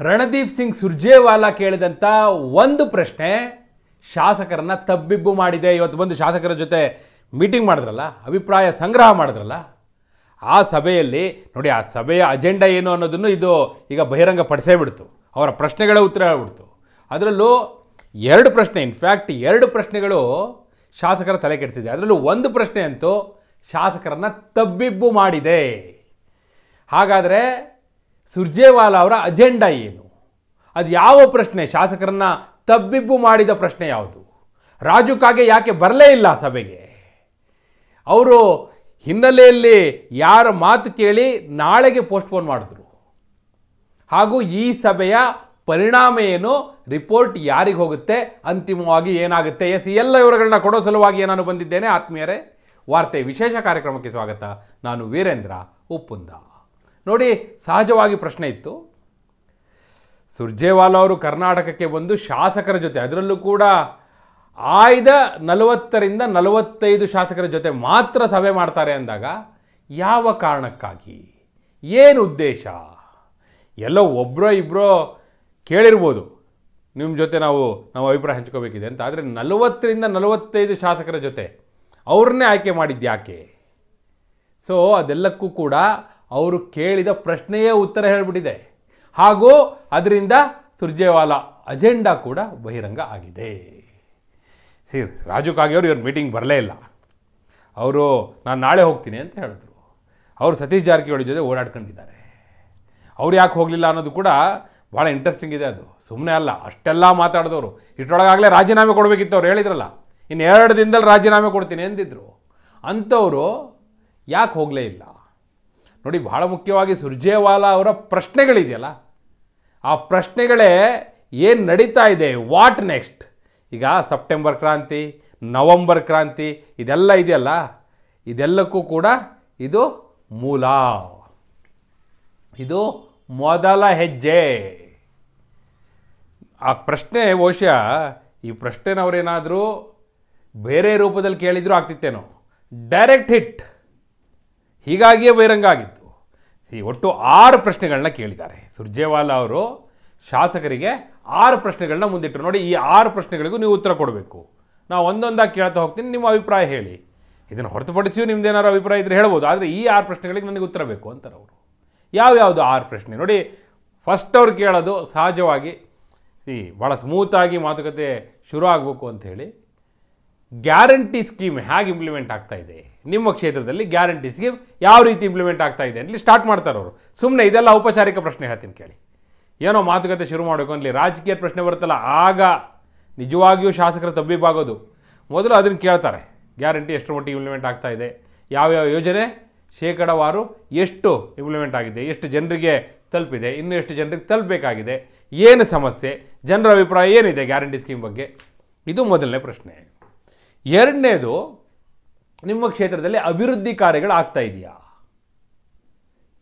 ರಣದೀಪ್ ಸಿಂಗ್ ಸುರ್ಜೇವಾಲಾ ಕೇಳಿದಂಥ ಒಂದು ಪ್ರಶ್ನೆ ಶಾಸಕರನ್ನ ತಬ್ಬಿಬ್ಬು ಮಾಡಿದೆ. ಇವತ್ತು ಬಂದು ಶಾಸಕರ ಜೊತೆ ಮೀಟಿಂಗ್ ಮಾಡಿದ್ರಲ್ಲ, ಅಭಿಪ್ರಾಯ ಸಂಗ್ರಹ ಮಾಡಿದ್ರಲ್ಲ, ಆ ಸಭೆಯಲ್ಲಿ ನೋಡಿ, ಆ ಸಭೆಯ ಅಜೆಂಡಾ ಏನು ಅನ್ನೋದನ್ನು ಇದು ಈಗ ಬಹಿರಂಗ ಪಡಿಸೇ ಬಿಡ್ತು. ಅವರ ಪ್ರಶ್ನೆಗಳ ಉತ್ತರ ಹೇಳ್ಬಿಡ್ತು. ಅದರಲ್ಲೂ ಎರಡು ಪ್ರಶ್ನೆ, ಇನ್ಫ್ಯಾಕ್ಟ್ ಎರಡು ಪ್ರಶ್ನೆಗಳು ಶಾಸಕರ ತಲೆ ಕೆಡಿಸಿದೆ. ಅದರಲ್ಲೂ ಒಂದು ಪ್ರಶ್ನೆ ಅಂತೂ ಶಾಸಕರನ್ನ ತಬ್ಬಿಬ್ಬು ಮಾಡಿದೆ. ಹಾಗಾದರೆ ಸುರ್ಜೇವಾಲಾ ಅವರ ಅಜೆಂಡಾ ಏನು? ಅದು ಯಾವ ಪ್ರಶ್ನೆ? ಶಾಸಕರನ್ನ ತಬ್ಬಿಬ್ಬು ಮಾಡಿದ ಪ್ರಶ್ನೆ ಯಾವುದು? ರಾಜು ಕಾಗೆ ಯಾಕೆ ಬರಲೇ ಇಲ್ಲ ಸಭೆಗೆ? ಅವರು ಹಿನ್ನೆಲೆಯಲ್ಲಿ ಯಾರ ಮಾತು ಕೇಳಿ ನಾಳೆಗೆ ಪೋಸ್ಟ್ಪೋನ್ ಮಾಡಿದ್ರು. ಹಾಗೂ ಈ ಸಭೆಯ ಪರಿಣಾಮ ಏನು, ರಿಪೋರ್ಟ್ ಯಾರಿಗೆ ಹೋಗುತ್ತೆ, ಅಂತಿಮವಾಗಿ ಏನಾಗುತ್ತೆ, ಈ ಎಲ್ಲ ವಿವರಗಳನ್ನ ಕೊಡೋ ಸಲುವಾಗಿ ನಾನು ಬಂದಿದ್ದೇನೆ. ಆತ್ಮೀಯರೇ, ವಾರ್ತೆ ವಿಶೇಷ ಕಾರ್ಯಕ್ರಮಕ್ಕೆ ಸ್ವಾಗತ. ನಾನು ವೀರೇಂದ್ರ ಉಪ್ಪುಂದ. ನೋಡಿ, ಸಹಜವಾಗಿ ಪ್ರಶ್ನೆ ಇತ್ತು. ಸುರ್ಜೇವಾಲಾ ಅವರು ಕರ್ನಾಟಕಕ್ಕೆ ಬಂದು ಶಾಸಕರ ಜೊತೆ, ಅದರಲ್ಲೂ ಕೂಡ ಆಯ್ದ 40ರಿಂದ 45 ಶಾಸಕರ ಜೊತೆ ಮಾತ್ರ ಸಭೆ ಮಾಡ್ತಾರೆ ಅಂದಾಗ ಯಾವ ಕಾರಣಕ್ಕಾಗಿ, ಏನು ಉದ್ದೇಶ? ಎಲ್ಲೋ ಒಬ್ಬರೋ ಇಬ್ಬರೋ ಕೇಳಿರ್ಬೋದು, ನಿಮ್ಮ ಜೊತೆ ನಾವು ಅಭಿಪ್ರಾಯ ಹಂಚ್ಕೋಬೇಕಿದೆ ಅಂತ. ಆದರೆ 40ರಿಂದ 45 ಶಾಸಕರ ಜೊತೆ ಅವ್ರನ್ನೇ ಆಯ್ಕೆ ಮಾಡಿದ್ದು ಯಾಕೆ? ಸೊ ಅದೆಲ್ಲಕ್ಕೂ ಕೂಡ ಅವರು ಕೇಳಿದ ಪ್ರಶ್ನೆಯೇ ಉತ್ತರ ಹೇಳಿಬಿಟ್ಟಿದೆ. ಹಾಗೂ ಅದರಿಂದ ಸುರ್ಜೇವಾಲಾ ಅಜೆಂಡಾ ಕೂಡ ಬಹಿರಂಗ ಆಗಿದೆ. ರಾಜು ಕಾಗೆ ಅವರು ಇವ್ರ ಮೀಟಿಂಗ್ ಬರಲೇ ಇಲ್ಲ. ಅವರು ನಾನು ನಾಳೆ ಹೋಗ್ತೀನಿ ಅಂತ ಹೇಳಿದ್ರು. ಅವರು ಸತೀಶ್ ಜಾರಕಿಹೊಳಿ ಜೊತೆ ಓಡಾಡ್ಕೊಂಡಿದ್ದಾರೆ. ಅವ್ರು ಯಾಕೆ ಹೋಗಲಿಲ್ಲ ಅನ್ನೋದು ಕೂಡ ಭಾಳ ಇಂಟ್ರೆಸ್ಟಿಂಗ್ ಇದೆ. ಅದು ಸುಮ್ಮನೆ ಅಲ್ಲ, ಅಷ್ಟೆಲ್ಲ ಮಾತಾಡಿದವರು. ಇಷ್ಟರೊಳಗಾಗಲೇ ರಾಜೀನಾಮೆ ಕೊಡಬೇಕಿತ್ತು. ಅವ್ರು ಹೇಳಿದ್ರಲ್ಲ, ಇನ್ನು 2 ದಿನದಲ್ಲಿ ರಾಜೀನಾಮೆ ಕೊಡ್ತೀನಿ ಅಂದಿದ್ರು. ಅಂಥವರು ಯಾಕೆ ಹೋಗಲೇ ಇಲ್ಲ? ನೋಡಿ, ಭಾಳ ಮುಖ್ಯವಾಗಿ ಸುರ್ಜೇವಾಲಾ ಅವರ ಪ್ರಶ್ನೆಗಳಿದೆಯಲ್ಲ, ಆ ಪ್ರಶ್ನೆಗಳೇ ಏನು ನಡೀತಾ ಇದೆ, ವಾಟ್ ನೆಕ್ಸ್ಟ್? ಈಗ ಸೆಪ್ಟೆಂಬರ್ ಕ್ರಾಂತಿ, ನವಂಬರ್ ಕ್ರಾಂತಿ ಇದೆಲ್ಲ ಇದೆಯಲ್ಲ, ಇದೆಲ್ಲಕ್ಕೂ ಕೂಡ ಇದು ಮೂಲ, ಇದು ಮೊದಲ ಹೆಜ್ಜೆ. ಆ ಪ್ರಶ್ನೆ ಬಹುಶಃ ಈ ಪ್ರಶ್ನೆನವರೇನಾದರೂ ಬೇರೆ ರೂಪದಲ್ಲಿ ಕೇಳಿದರೂ ಆಗ್ತಿತ್ತೇನೋ, ಡೈರೆಕ್ಟ್ ಹಿಟ್. ಹೀಗಾಗಿಯೇ ಬಹಿರಂಗ ಆಗಿತ್ತು. ಒಟ್ಟು 6 ಪ್ರಶ್ನೆಗಳನ್ನ ಕೇಳಿದ್ದಾರೆ ಸುರ್ಜೇವಾಲಾ ಅವರು. ಶಾಸಕರಿಗೆ 6 ಪ್ರಶ್ನೆಗಳನ್ನ ಮುಂದಿಟ್ಟರು. ನೋಡಿ, ಈ 6 ಪ್ರಶ್ನೆಗಳಿಗೂ ನೀವು ಉತ್ತರ ಕೊಡಬೇಕು. ನಾವು ಒಂದೊಂದಾಗಿ ಕೇಳ್ತಾ ಹೋಗ್ತೀನಿ, ನಿಮ್ಮ ಅಭಿಪ್ರಾಯ ಹೇಳಿ. ಇದನ್ನು ಹೊರತುಪಡಿಸಿಯೂ ನಿಮ್ದೇನಾದ್ರು ಅಭಿಪ್ರಾಯ ಇದ್ದರೆ ಹೇಳ್ಬೋದು. ಆದರೆ ಈ 6 ಪ್ರಶ್ನೆಗಳಿಗೆ ನನಗೆ ಉತ್ತರ ಬೇಕು ಅಂತಾರೆ ಅವರು. ಯಾವ್ಯಾವುದು 6 ಪ್ರಶ್ನೆ? ನೋಡಿ, ಫಸ್ಟ್ ಅವ್ರು ಕೇಳೋದು ಸಹಜವಾಗಿ ಭಾಳ ಸ್ಮೂತಾಗಿ ಮಾತುಕತೆ ಶುರು ಆಗಬೇಕು ಅಂಥೇಳಿ, ಗ್ಯಾರಂಟಿ ಸ್ಕೀಮ್ ಹೇಗೆ ಇಂಪ್ಲಿಮೆಂಟ್ ಆಗ್ತಾ ಇದೆ, ನಿಮ್ಮ ಕ್ಷೇತ್ರದಲ್ಲಿ ಗ್ಯಾರಂಟಿ ಸ್ಕೀಮ್ ಯಾವ ರೀತಿ ಇಂಪ್ಲಿಮೆಂಟ್ ಆಗ್ತಾ ಇದೆ ಅಂತಲಿ ಸ್ಟಾರ್ಟ್ ಮಾಡ್ತಾರೆ ಅವರು. ಸುಮ್ಮನೆ ಇದೆಲ್ಲ ಔಪಚಾರಿಕ ಪ್ರಶ್ನೆ ಹೇಳ್ತೀನಿ ಕೇಳಿ. ಏನೋ ಮಾತುಕತೆ ಶುರು ಮಾಡಬೇಕು ಅನ್ನಲಿ, ರಾಜಕೀಯ ಪ್ರಶ್ನೆ ಬರುತ್ತಲ್ಲ, ಆಗ ನಿಜವಾಗಿಯೂ ಶಾಸಕರ ತಬ್ಬಿಬ್ಬಾಗೋದು. ಮೊದಲು ಅದನ್ನು ಕೇಳ್ತಾರೆ, ಗ್ಯಾರಂಟಿ ಎಷ್ಟರ ಮಟ್ಟಿಗೆ ಇಂಪ್ಲಿಮೆಂಟ್ ಆಗ್ತಾ ಇದೆ, ಯಾವ್ಯಾವ ಯೋಜನೆ ಶೇಕಡವಾರು ಎಷ್ಟು ಇಂಪ್ಲಿಮೆಂಟ್ ಆಗಿದೆ, ಎಷ್ಟು ಜನರಿಗೆ ತಲುಪಿದೆ, ಇನ್ನೂ ಎಷ್ಟು ಜನರಿಗೆ ತಲುಪಬೇಕಾಗಿದೆ, ಏನು ಸಮಸ್ಯೆ, ಜನರ ಅಭಿಪ್ರಾಯ ಏನಿದೆ ಗ್ಯಾರಂಟಿ ಸ್ಕೀಮ್ ಬಗ್ಗೆ. ಇದು ಮೊದಲನೇ ಪ್ರಶ್ನೆ. ಎರಡನೇದು, ನಿಮ್ಮ ಕ್ಷೇತ್ರದಲ್ಲಿ ಅಭಿವೃದ್ಧಿ ಕಾರ್ಯಗಳು ಆಗ್ತಾ ಇದೆಯಾ,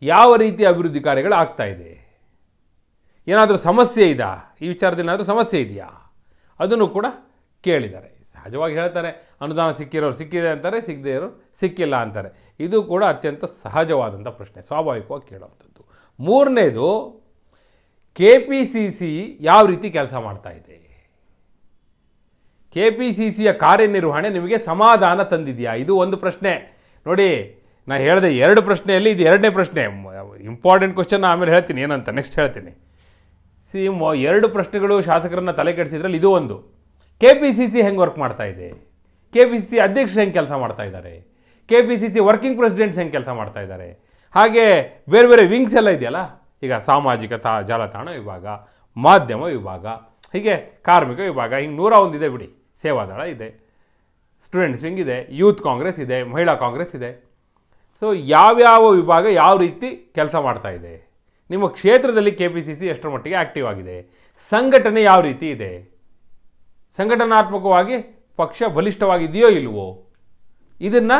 ಯಾವ ರೀತಿ ಅಭಿವೃದ್ಧಿ ಕಾರ್ಯಗಳು ಆಗ್ತಾ ಇದೆ, ಏನಾದರೂ ಸಮಸ್ಯೆ ಇದಾ, ಈ ವಿಚಾರದಲ್ಲಿ ಏನಾದರೂ ಸಮಸ್ಯೆ ಇದೆಯಾ, ಅದನ್ನು ಕೂಡ ಕೇಳಿದ್ದಾರೆ. ಸಹಜವಾಗಿ ಹೇಳ್ತಾರೆ, ಅನುದಾನ ಸಿಕ್ಕಿರೋರು ಸಿಕ್ಕಿದೆ ಅಂತಾರೆ, ಸಿಗದೇ ಇರೋರು ಸಿಕ್ಕಿಲ್ಲ ಅಂತಾರೆ. ಇದು ಕೂಡ ಅತ್ಯಂತ ಸಹಜವಾದಂಥ ಪ್ರಶ್ನೆ, ಸ್ವಾಭಾವಿಕವಾಗಿ ಕೇಳುವಂಥದ್ದು. ಮೂರನೇದು, KPCC ಯಾವ ರೀತಿ ಕೆಲಸ ಮಾಡ್ತಾ ಇದೆ, KPCCಯ ಕಾರ್ಯನಿರ್ವಹಣೆ ನಿಮಗೆ ಸಮಾಧಾನ ತಂದಿದೆಯಾ, ಇದು ಒಂದು ಪ್ರಶ್ನೆ. ನೋಡಿ, ನಾನು ಹೇಳಿದೆ 2 ಪ್ರಶ್ನೆಯಲ್ಲಿ ಇದು 2ನೇ ಪ್ರಶ್ನೆ. ಇಂಪಾರ್ಟೆಂಟ್ ಕ್ವಶನ್ ಆಮೇಲೆ ಹೇಳ್ತೀನಿ ಏನಂತ, ನೆಕ್ಸ್ಟ್ ಹೇಳ್ತೀನಿ. 2 ಪ್ರಶ್ನೆಗಳು ಶಾಸಕರನ್ನ ತಲೆ ಕೆಡಿಸಿದ್ರಲ್ಲಿ ಇದು ಒಂದು. KPCC ಹೆಂಗೆ ವರ್ಕ್ ಮಾಡ್ತಾ ಇದೆ, KPCC ಅಧ್ಯಕ್ಷರು ಹೆಂಗೆ ಕೆಲಸ ಮಾಡ್ತಾ ಇದ್ದಾರೆ, KPCC ವರ್ಕಿಂಗ್ ಪ್ರೆಸಿಡೆಂಟ್ಸ್ ಹೆಂಗೆ ಕೆಲಸ ಮಾಡ್ತಾ ಇದ್ದಾರೆ, ಹಾಗೆ ಬೇರೆ ಬೇರೆ ವಿಂಗ್ಸ್ ಎಲ್ಲ ಇದೆಯಲ್ಲ, ಈಗ ಸಾಮಾಜಿಕ ಜಾಲತಾಣ ವಿಭಾಗ, ಮಾಧ್ಯಮ ವಿಭಾಗ, ಹೀಗೆ ಕಾರ್ಮಿಕ ವಿಭಾಗ, ಹಿಂಗೆ 101 ಇದೆ ಬಿಡಿ. ಸೇವಾದಳ ಇದೆ, ಸ್ಟೂಡೆಂಟ್ಸ್ ವಿಂಗ್ ಇದೆ, ಯೂತ್ ಕಾಂಗ್ರೆಸ್ ಇದೆ, ಮಹಿಳಾ ಕಾಂಗ್ರೆಸ್ ಇದೆ. ಸೊ ಯಾವ್ಯಾವ ವಿಭಾಗ ಯಾವ ರೀತಿ ಕೆಲಸ ಮಾಡ್ತಾ ಇದೆ, ನಿಮ್ಮ ಕ್ಷೇತ್ರದಲ್ಲಿ KPCC ಎಷ್ಟರ ಮಟ್ಟಿಗೆ ಆ್ಯಕ್ಟಿವ್ ಆಗಿದೆ, ಸಂಘಟನೆ ಯಾವ ರೀತಿ ಇದೆ, ಸಂಘಟನಾತ್ಮಕವಾಗಿ ಪಕ್ಷ ಬಲಿಷ್ಠವಾಗಿದೆಯೋ ಇಲ್ವೋ, ಇದನ್ನು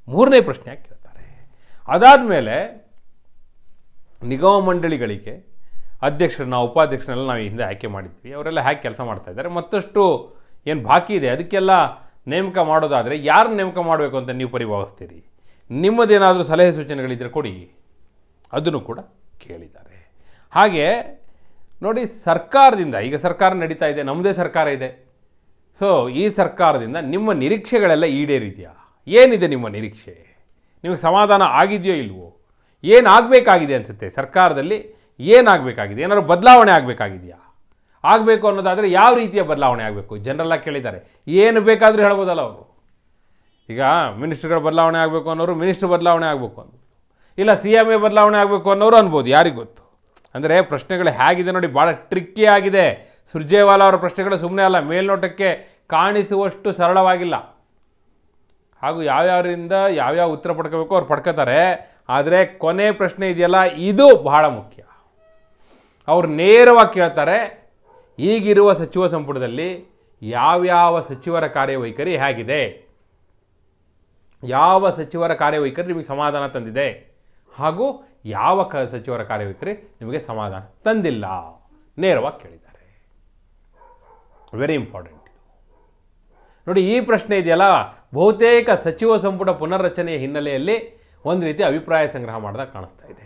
3ನೇ ಪ್ರಶ್ನೆಯಾಗಿ ಕೇಳ್ತಾರೆ. ಅದಾದಮೇಲೆ ನಿಗಮ ಮಂಡಳಿಗಳಿಗೆ ಅಧ್ಯಕ್ಷರನ್ನ, ಉಪಾಧ್ಯಕ್ಷರನ್ನೆಲ್ಲ ನಾವು ಹಿಂದೆ ಆಯ್ಕೆ ಮಾಡಿದ್ವಿ, ಅವರೆಲ್ಲ ಹೇಗೆ ಕೆಲಸ ಮಾಡ್ತಾ ಇದ್ದಾರೆ, ಮತ್ತಷ್ಟು ಏನು ಬಾಕಿ ಇದೆ ಅದಕ್ಕೆಲ್ಲ ನೇಮಕ ಮಾಡೋದಾದರೆ ಯಾರನ್ನ ನೇಮಕ ಮಾಡಬೇಕು ಅಂತ ನೀವು ಪರಿಭಾವಿಸ್ತೀರಿ, ನಿಮ್ಮದೇನಾದರೂ ಸಲಹೆ ಸೂಚನೆಗಳಿದ್ದರೆ ಕೊಡಿ, ಅದನ್ನು ಕೂಡ ಕೇಳಿದ್ದಾರೆ. ಹಾಗೆ ನೋಡಿ, ಸರ್ಕಾರದಿಂದ ಈಗ ಸರ್ಕಾರ ನಡೀತಾ ಇದೆ, ನಮ್ಮದೇ ಸರ್ಕಾರ ಇದೆ. ಸೊ ಈ ಸರ್ಕಾರದಿಂದ ನಿಮ್ಮ ನಿರೀಕ್ಷೆಗಳೆಲ್ಲ ಈಡೇರಿದೆಯಾ? ಏನಿದೆ ನಿಮ್ಮ ನಿರೀಕ್ಷೆ? ನಿಮಗೆ ಸಮಾಧಾನ ಆಗಿದೆಯೋ ಇಲ್ವೋ? ಏನಾಗಬೇಕಾಗಿದೆ ಅನಿಸುತ್ತೆ ಸರ್ಕಾರದಲ್ಲಿ? ಏನಾಗಬೇಕಾಗಿದೆ? ಏನಾದ್ರು ಬದಲಾವಣೆ ಆಗಬೇಕಾಗಿದೆಯಾ? ಆಗಬೇಕು ಅನ್ನೋದಾದರೆ ಯಾವ ರೀತಿಯ ಬದಲಾವಣೆ ಆಗಬೇಕು? ಜನರೆಲ್ಲ ಕೇಳಿದ್ದಾರೆ. ಏನು ಬೇಕಾದರೂ ಹೇಳ್ಬೋದಲ್ಲ ಅವರು. ಈಗ ಮಿನಿಸ್ಟ್ರುಗಳ ಬದಲಾವಣೆ ಆಗಬೇಕು ಅನ್ನೋರು ಮಿನಿಸ್ಟ್ರ್ ಬದಲಾವಣೆ ಆಗಬೇಕು ಅನ್ನೋದು, ಇಲ್ಲ CM ಬದಲಾವಣೆ ಆಗಬೇಕು ಅನ್ನೋರು ಅನ್ಬೋದು, ಯಾರಿಗೆ ಗೊತ್ತು. ಅಂದರೆ ಪ್ರಶ್ನೆಗಳು ಹೇಗಿದೆ ನೋಡಿ, ಭಾಳ ಟ್ರಿಕ್ಕಿ ಆಗಿದೆ. ಸುರ್ಜೇವಾಲಾ ಅವರ ಪ್ರಶ್ನೆಗಳು ಸುಮ್ಮನೆ ಅಲ್ಲ, ಮೇಲ್ನೋಟಕ್ಕೆ ಕಾಣಿಸುವಷ್ಟು ಸರಳವಾಗಿಲ್ಲ. ಹಾಗೂ ಯಾವ್ಯಾವರಿಂದ ಯಾವ್ಯಾವ ಉತ್ತರ ಪಡ್ಕೋಬೇಕು ಅವ್ರು ಪಡ್ಕೋತಾರೆ. ಆದರೆ ಕೊನೆ ಪ್ರಶ್ನೆ ಇದೆಯಲ್ಲ, ಇದು ಬಹಳ ಮುಖ್ಯ. ಅವ್ರು ನೇರವಾಗಿ ಕೇಳ್ತಾರೆ, ಈಗಿರುವ ಸಚಿವ ಸಂಪುಟದಲ್ಲಿ ಯಾವ್ಯಾವ ಸಚಿವರ ಕಾರ್ಯವೈಖರಿ ಹೇಗಿದೆ, ಯಾವ ಸಚಿವರ ಕಾರ್ಯವೈಖರಿ ನಿಮಗೆ ಸಮಾಧಾನ ತಂದಿದೆ, ಹಾಗೂ ಯಾವ ಸಚಿವರ ಕಾರ್ಯವೈಖರಿ ನಿಮಗೆ ಸಮಾಧಾನ ತಂದಿಲ್ಲ, ನೇರವಾಗಿ ಕೇಳಿದ್ದಾರೆ. ವೆರಿ ಇಂಪಾರ್ಟೆಂಟ್ ಇದು ನೋಡಿ. ಈ ಪ್ರಶ್ನೆ ಇದೆಯಲ್ಲ, ಬಹುತೇಕ ಸಚಿವ ಸಂಪುಟ ಪುನರ್ರಚನೆಯ ಹಿನ್ನೆಲೆಯಲ್ಲಿ ಒಂದು ರೀತಿ ಅಭಿಪ್ರಾಯ ಸಂಗ್ರಹ ಮಾಡಿದಾಗ ಕಾಣಿಸ್ತಾ ಇದೆ.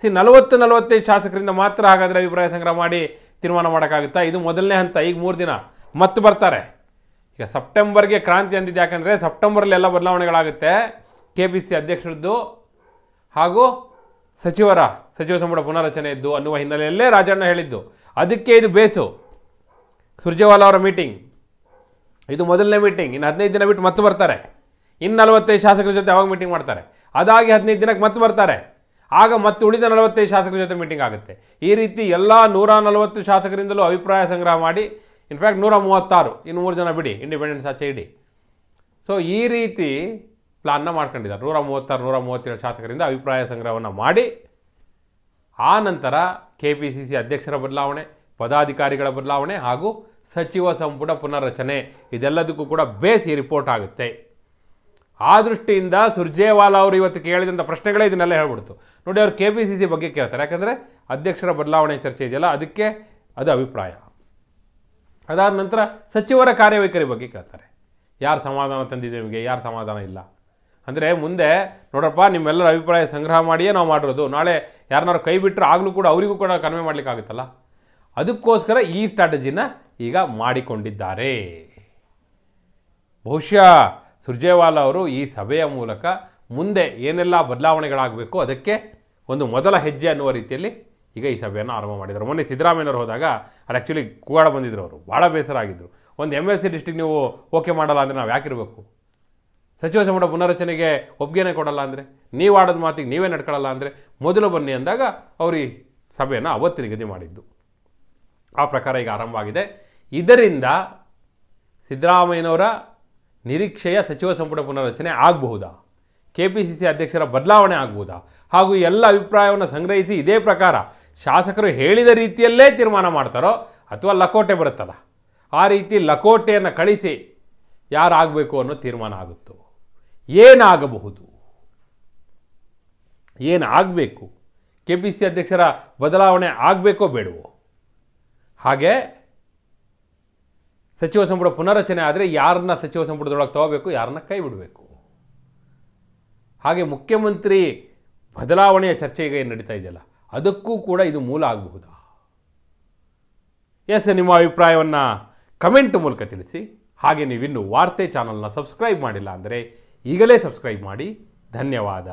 40-45 ಶಾಸಕರಿಂದ ಮಾತ್ರ ಹಾಗಾದರೆ ಅಭಿಪ್ರಾಯ ಸಂಗ್ರಹ ಮಾಡಿ ತೀರ್ಮಾನ ಮಾಡೋಕ್ಕಾಗುತ್ತಾ? ಇದು ಮೊದಲನೇ ಹಂತ. ಈಗ 3 ದಿನ ಮತ್ತೆ ಬರ್ತಾರೆ. ಈಗ ಸೆಪ್ಟೆಂಬರ್ಗೆ ಕ್ರಾಂತಿ ಅಂದಿದ್ದು ಯಾಕಂದರೆ ಸೆಪ್ಟೆಂಬರಲ್ಲಿ ಎಲ್ಲ ಬದಲಾವಣೆಗಳಾಗುತ್ತೆ. KPCC ಅಧ್ಯಕ್ಷರದ್ದು ಹಾಗೂ ಸಚಿವ ಸಂಪುಟ ಪುನರ್ರಚನೆ ಇದ್ದು ಅನ್ನುವ ಹಿನ್ನೆಲೆಯಲ್ಲೇ ರಾಜಣ್ಣ ಹೇಳಿದ್ದು. ಅದಕ್ಕೆ ಇದು ಬೇಸು. ಸುರ್ಜೇವಾಲಾ ಅವರ ಮೀಟಿಂಗ್ ಇದು ಮೊದಲನೇ ಮೀಟಿಂಗ್. ಇನ್ನು 15 ದಿನ ಬಿಟ್ಟು ಮತ್ತೆ ಬರ್ತಾರೆ. ಇನ್ನು 45 ಶಾಸಕರ ಜೊತೆ ಅವಾಗ ಮೀಟಿಂಗ್ ಮಾಡ್ತಾರೆ. ಅದಾಗಿ 15 ದಿನಕ್ಕೆ ಮತ್ತೆ ಬರ್ತಾರೆ. ಆಗ ಮತ್ತೆ ಉಳಿದ 45 ಶಾಸಕರ ಜೊತೆ ಮೀಟಿಂಗ್ ಆಗುತ್ತೆ. ಈ ರೀತಿ ಎಲ್ಲ 140 ಶಾಸಕರಿಂದಲೂ ಅಭಿಪ್ರಾಯ ಸಂಗ್ರಹ ಮಾಡಿ, ಇನ್ಫ್ಯಾಕ್ಟ್ 136, ಇನ್ನು 3 ಜನ ಬಿಡಿ, ಇಂಡಿಪೆಂಡೆನ್ಸ್ ಆಚೆ ಇಡಿ. ಸೊ ಈ ರೀತಿ ಪ್ಲಾನ್ನ ಮಾಡ್ಕೊಂಡಿದ್ದಾರೆ. 136, 137 ಶಾಸಕರಿಂದ ಅಭಿಪ್ರಾಯ ಸಂಗ್ರಹವನ್ನು ಮಾಡಿ, ಆ ನಂತರ KPCC ಅಧ್ಯಕ್ಷರ ಬದಲಾವಣೆ, ಪದಾಧಿಕಾರಿಗಳ ಬದಲಾವಣೆ ಹಾಗೂ ಸಚಿವ ಸಂಪುಟ ಪುನರ್ರಚನೆ, ಇದೆಲ್ಲದಕ್ಕೂ ಕೂಡ ಬೇಸ್ ಈ ರಿಪೋರ್ಟ್ ಆಗುತ್ತೆ. ಆ ದೃಷ್ಟಿಯಿಂದ ಸುರ್ಜೇವಾಲಾ ಅವರು ಇವತ್ತು ಕೇಳಿದಂಥ ಪ್ರಶ್ನೆಗಳೇ ಇದನ್ನೆಲ್ಲ ಹೇಳ್ಬಿಡ್ತು. ನೋಡಿ, ಅವರು KPCC ಬಗ್ಗೆ ಕೇಳ್ತಾರೆ. ಯಾಕಂದರೆ ಅಧ್ಯಕ್ಷರ ಬದಲಾವಣೆ ಚರ್ಚೆ ಇದೆಯಲ್ಲ, ಅದಕ್ಕೆ ಅದು ಅಭಿಪ್ರಾಯ. ಅದಾದ ನಂತರ ಸಚಿವರ ಕಾರ್ಯವೈಖರಿ ಬಗ್ಗೆ ಕೇಳ್ತಾರೆ. ಯಾರು ಸಮಾಧಾನ ತಂದಿದೆ ನಿಮಗೆ, ಯಾರು ಸಮಾಧಾನ ಇಲ್ಲ. ಅಂದರೆ ಮುಂದೆ ನೋಡಪ್ಪ, ನಿಮ್ಮೆಲ್ಲರ ಅಭಿಪ್ರಾಯ ಸಂಗ್ರಹ ಮಾಡಿಯೇ ನಾವು ಮಾಡಿರೋದು. ನಾಳೆ ಯಾರನ್ನಾರು ಕೈ ಬಿಟ್ಟರೆ ಆಗಲೂ ಕೂಡ ಅವರಿಗೂ ಕೂಡ ಕಡಿಮೆ ಮಾಡಲಿಕ್ಕಾಗುತ್ತಲ್ಲ. ಅದಕ್ಕೋಸ್ಕರ ಈ ಸ್ಟ್ರಾಟಜಿನ ಈಗ ಮಾಡಿಕೊಂಡಿದ್ದಾರೆ. ಬಹುಶಃ ಸುರ್ಜೇವಾಲಾ ಅವರು ಈ ಸಭೆಯ ಮೂಲಕ ಮುಂದೆ ಏನೆಲ್ಲ ಬದಲಾವಣೆಗಳಾಗಬೇಕು ಅದಕ್ಕೆ ಒಂದು ಮೊದಲ ಹೆಜ್ಜೆ ಅನ್ನುವ ರೀತಿಯಲ್ಲಿ ಈಗ ಈ ಸಭೆಯನ್ನು ಆರಂಭ ಮಾಡಿದರು. ಮೊನ್ನೆ ಸಿದ್ದರಾಮಯ್ಯನವರು ಹೋದಾಗ ಅದು ಆ್ಯಕ್ಚುಲಿ ಕೂಗಾಡ ಬಂದಿದ್ರು. ಅವರು ಭಾಳ ಬೇಸರ ಆಗಿದ್ದರು. ಒಂದು MLC ಡಿಸ್ಟ್ರಿಕ್ಟ್ ನೀವು ಓಕೆ ಮಾಡಲ್ಲ ಅಂದರೆ ನಾವು ಯಾಕಿರಬೇಕು? ಸಚಿವ ಸಂಪುಟ ಪುನರ್ರಚನೆಗೆ ಒಪ್ಪಿಗೆನೇ ಕೊಡಲ್ಲ ಅಂದರೆ, ನೀವು ಆಡೋದು ಮಾತಿಗೆ ನೀವೇ ನಡ್ಕೊಳ್ಳಲ್ಲ ಅಂದರೆ ಮೊದಲು ಬನ್ನಿ ಅಂದಾಗ ಅವರು ಈ ಸಭೆಯನ್ನು ಅವತ್ತು ನಿಗದಿ ಮಾಡಿದ್ದು. ಆ ಪ್ರಕಾರ ಈಗ ಆರಂಭ ಆಗಿದೆ. ಇದರಿಂದ ಸಿದ್ದರಾಮಯ್ಯನವರ ನಿರೀಕ್ಷೆಯ ಸಚಿವ ಸಂಪುಟ ಪುನರ್ರಚನೆ ಆಗಬಹುದಾ? KPCC ಅಧ್ಯಕ್ಷರ ಬದಲಾವಣೆ ಆಗಬಹುದಾ? ಹಾಗೂ ಎಲ್ಲ ಅಭಿಪ್ರಾಯವನ್ನು ಸಂಗ್ರಹಿಸಿ ಇದೇ ಪ್ರಕಾರ ಶಾಸಕರು ಹೇಳಿದ ರೀತಿಯಲ್ಲೇ ತೀರ್ಮಾನ ಮಾಡ್ತಾರೋ, ಅಥವಾ ಲಕೋಟೆ ಬರುತ್ತಲ್ಲ, ಆ ರೀತಿ ಲಕೋಟೆಯನ್ನು ಕಳಿಸಿ ಯಾರಾಗಬೇಕು ಅನ್ನೋ ತೀರ್ಮಾನ ಆಗುತ್ತೋ? ಏನಾಗಬಹುದು, ಏನಾಗಬೇಕು? KPCC ಅಧ್ಯಕ್ಷರ ಬದಲಾವಣೆ ಆಗಬೇಕೋ ಬೇಡವೋ? ಹಾಗೆ ಸಚಿವ ಸಂಪುಟ ಪುನರ್ರಚನೆ ಆದರೆ ಯಾರನ್ನ ಸಚಿವ ಸಂಪುಟದೊಳಗೆ ತಗೋಬೇಕು, ಯಾರನ್ನ ಕೈ ಬಿಡಬೇಕು? ಹಾಗೆ ಮುಖ್ಯಮಂತ್ರಿ ಬದಲಾವಣೆಯ ಚರ್ಚೆ ಈಗ ಏನು ನಡೀತಾ ಇದೆಯಲ್ಲ, ಅದಕ್ಕೂ ಕೂಡ ಇದು ಮೂಲ ಆಗಬಹುದಾ? ಎಸ್, ನಿಮ್ಮ ಅಭಿಪ್ರಾಯವನ್ನು ಕಮೆಂಟ್ ಮೂಲಕ ತಿಳಿಸಿ. ಹಾಗೆ ನೀವಿನ್ನು ವಾರ್ತೆ ಚಾನಲ್ನ ಸಬ್ಸ್ಕ್ರೈಬ್ ಮಾಡಿಲ್ಲ ಅಂದರೆ ಈಗಲೇ ಸಬ್ಸ್ಕ್ರೈಬ್ ಮಾಡಿ. ಧನ್ಯವಾದ.